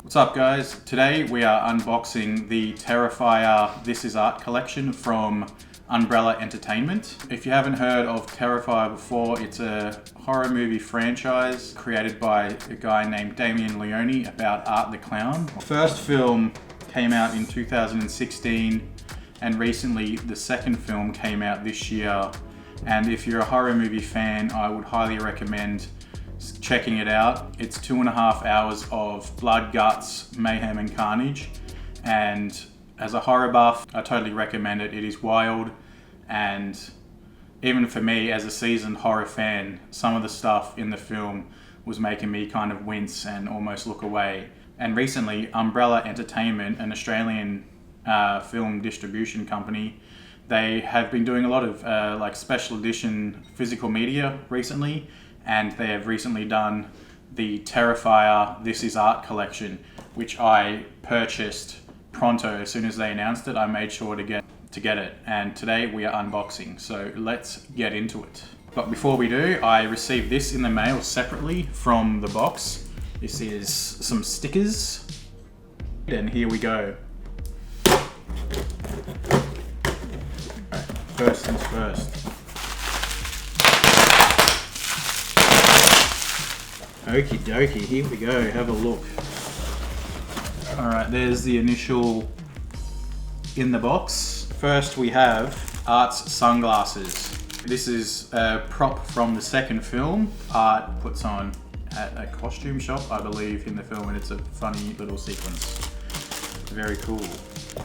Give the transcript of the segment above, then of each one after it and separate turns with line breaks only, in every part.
What's up guys? Today we are unboxing the Terrifier This Is Art collection from Umbrella Entertainment. If you haven't heard of Terrifier before, it's a horror movie franchise created by a guy named Damien Leone about Art the Clown. The first film came out in 2016 and recently the second film came out this year. And if you're a horror movie fan, I would highly recommend checking it out. It's 2.5 hours of blood, guts, mayhem and carnage, and as a horror buff I totally recommend it. It is wild, and even for me as a seasoned horror fan, some of the stuff in the film was making me kind of wince and almost look away. And recently Umbrella Entertainment, an Australian film distribution company, they have been doing a lot of like special edition physical media recently, and they have recently done the Terrifier This Is Art collection, which I purchased pronto. As soon as they announced it, I made sure to get it, and today we are unboxing, so let's get into it. But before we do, I received this in the mail separately from the box. This is some stickers, and here we go. Alright, first things first. Okie dokie, here we go, have a look. Alright, there's the initial in the box. First we have Art's sunglasses. This is a prop from the second film Art puts on at a costume shop, I believe, in the film, and it's a funny little sequence. Very cool.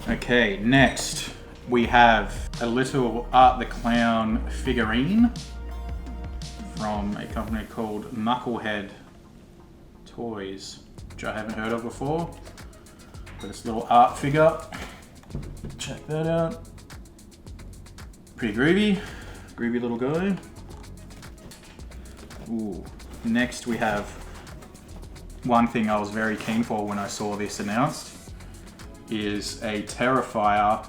Okay, next we have a little Art the Clown figurine from a company called Knucklehead Toys, which I haven't heard of before. Got this little art figure. Check that out. Pretty groovy. Groovy little guy. Ooh. Next we have one thing I was very keen for when I saw this announced, is a Terrifier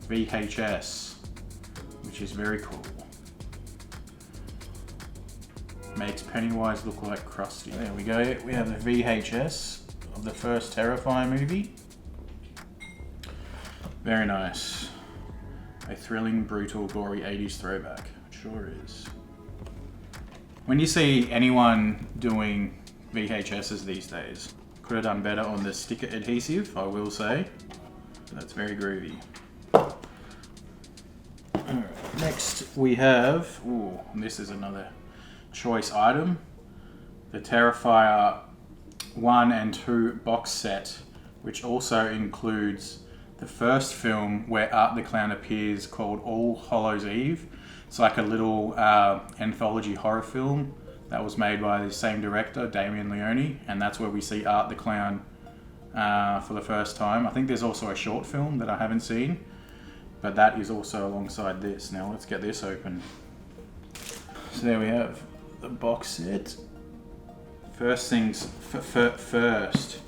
VHS, which is very cool. Makes Pennywise look like Krusty. There we go, we have the VHS of the first Terrifier movie. Very nice. A thrilling, brutal, gory 80s throwback. It sure is. When you see anyone doing VHSs these days, could have done better on the sticker adhesive, I will say. That's very groovy. Alright, next we have, ooh, this is another choice item, the Terrifier 1 and 2 box set, which also includes the first film where Art the Clown appears, called All Hallows Eve. It's like a little anthology horror film that was made by the same director, Damien Leone, and that's where we see Art the Clown for the first time. I think there's also a short film that I haven't seen, but that is also alongside this. Now let's get this open. So there we have the box set. First things first.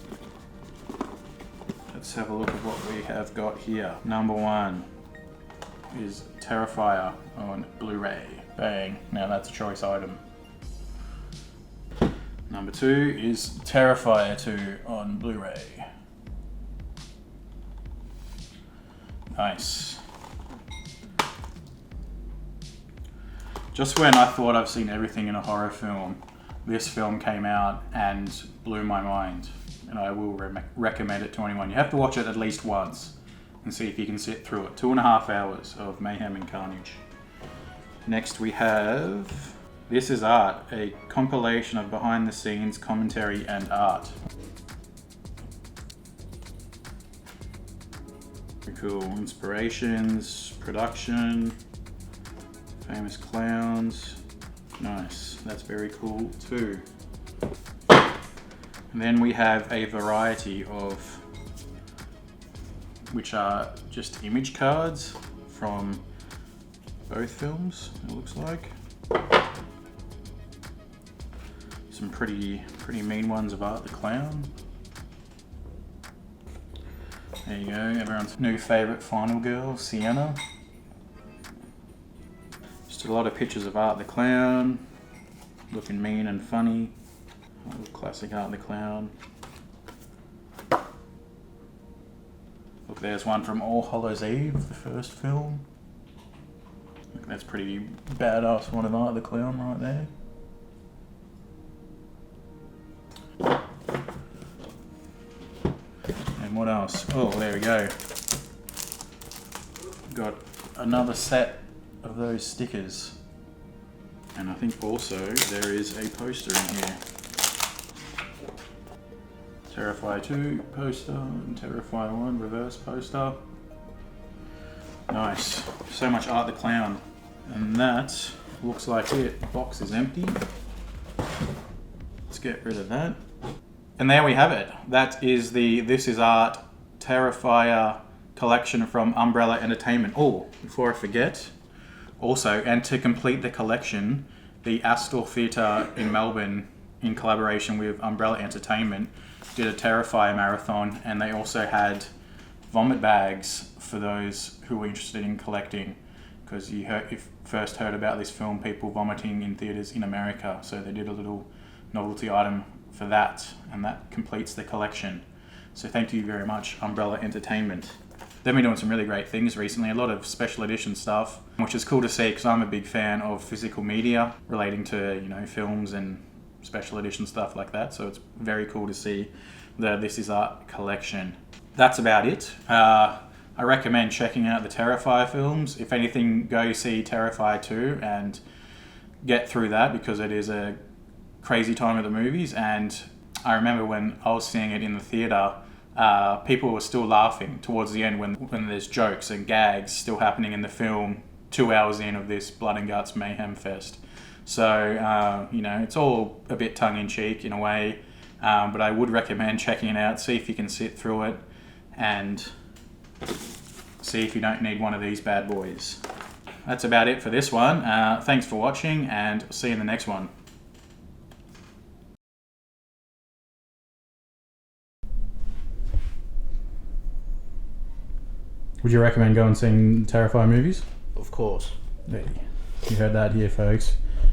Let's have a look at what we have got here. Number one is Terrifier on Blu-ray. Bang. Now that's a choice item. Number two is Terrifier 2 on Blu-ray. Nice. Just when I thought I've seen everything in a horror film, this film came out and blew my mind, and I will recommend it to anyone. You have to watch it at least once and see if you can sit through it. 2.5 hours of mayhem and carnage. Next we have This Is Art, a compilation of behind the scenes commentary and art. Very cool. Inspirations, production, famous clowns. Nice, that's very cool too. And then we have a variety of, which are just image cards from both films, it looks like. Some pretty mean ones of Art the Clown. There you go, everyone's new favourite final girl, Sienna. Just a lot of pictures of Art the Clown, looking mean and funny. Classic Art the Clown. Look, there's one from All Hallows Eve, the first film. Look, that's pretty badass one of Art the Clown right there. And what else? Oh, there we go. Got another set of those stickers. And I think also there is a poster in here. Terrifier 2 poster and Terrifier 1 reverse poster. Nice. So much Art the Clown. And that looks like it. The box is empty. Let's get rid of that. And there we have it. That is the This Is Art Terrifier collection from Umbrella Entertainment. Oh, before I forget, also, and to complete the collection, the Astor Theatre in Melbourne, in collaboration with Umbrella Entertainment, did a Terrifier marathon, and they also had vomit bags for those who were interested in collecting, because you first heard about this film, people vomiting in theatres in America, so they did a little novelty item for that, and that completes the collection. So thank you very much, Umbrella Entertainment. They've been doing some really great things recently, a lot of special edition stuff, which is cool to see because I'm a big fan of physical media relating to, you know, films and special edition stuff like that. So it's very cool to see the This Is Art collection. That's about it. I recommend checking out the Terrifier films. If anything, go see Terrifier 2 and get through that because it is a crazy time at the movies. And I remember when I was seeing it in the theatre, people were still laughing towards the end when there's jokes and gags still happening in the film 2 hours in of this blood and guts mayhem fest. So, you know, it's all a bit tongue-in-cheek in a way, but I would recommend checking it out, see if you can sit through it, and see if you don't need one of these bad boys. That's about it for this one. Thanks for watching, and see you in the next one. Would you recommend going and seeing Terrifier movies?
Of course.
You heard that here, folks.